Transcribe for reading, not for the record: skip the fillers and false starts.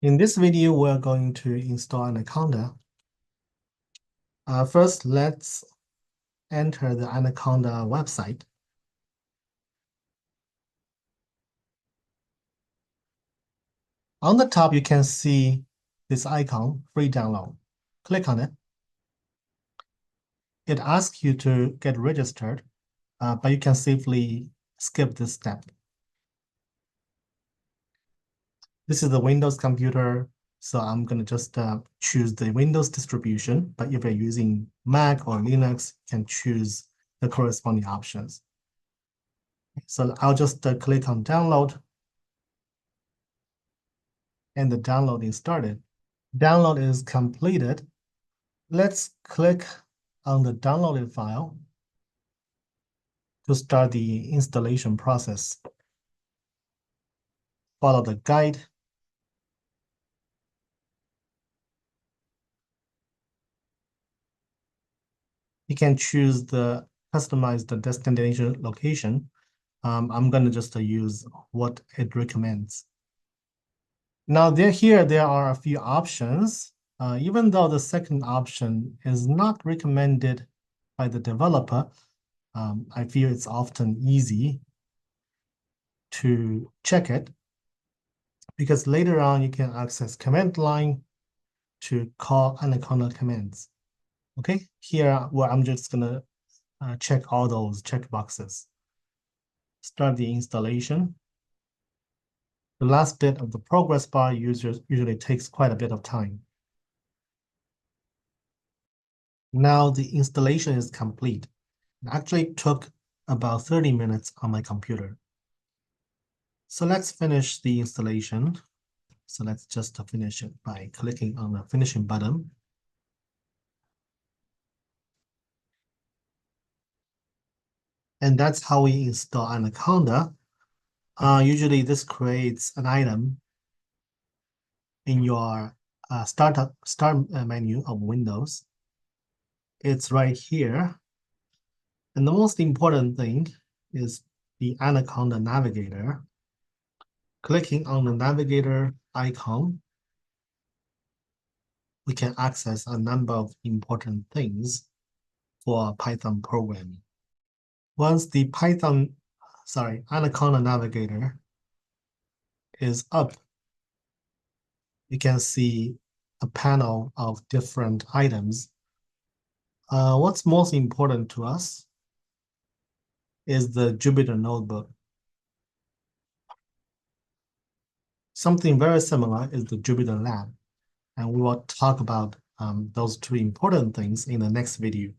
In this video, we're going to install Anaconda. First, let's enter the Anaconda website. On the top, you can see this icon, free download. Click on it. It asks you to get registered, but you can safely skip this step. This is the Windows computer, so I'm going to just choose the Windows distribution, but if you're using Mac or Linux, you can choose the corresponding options. So I'll just click on download, and the download is started. Download is completed. Let's click on the downloaded file to start the installation process. Follow the guide. You can choose the customize the destination location. I'm going to just use what it recommends. Now there are a few options. Even though the second option is not recommended by the developer, I feel it's often easy to check it because later on you can access command line to call Anaconda commands. Okay, here where I'm just gonna check all those checkboxes. Start the installation. The last bit of the progress bar usually takes quite a bit of time. Now the installation is complete. It actually took about 30 minutes on my computer. So let's finish the installation. So let's just finish it by clicking on the finishing button. And that's how we install Anaconda. Usually this creates an item in your start menu of Windows. It's right here. And the most important thing is the Anaconda navigator. Clicking on the navigator icon, we can access a number of important things for Python programming. Once the Anaconda navigator is up, you can see a panel of different items. What's most important to us is the Jupyter notebook. Something very similar is the Jupyter lab, and we will talk about those two important things in the next video.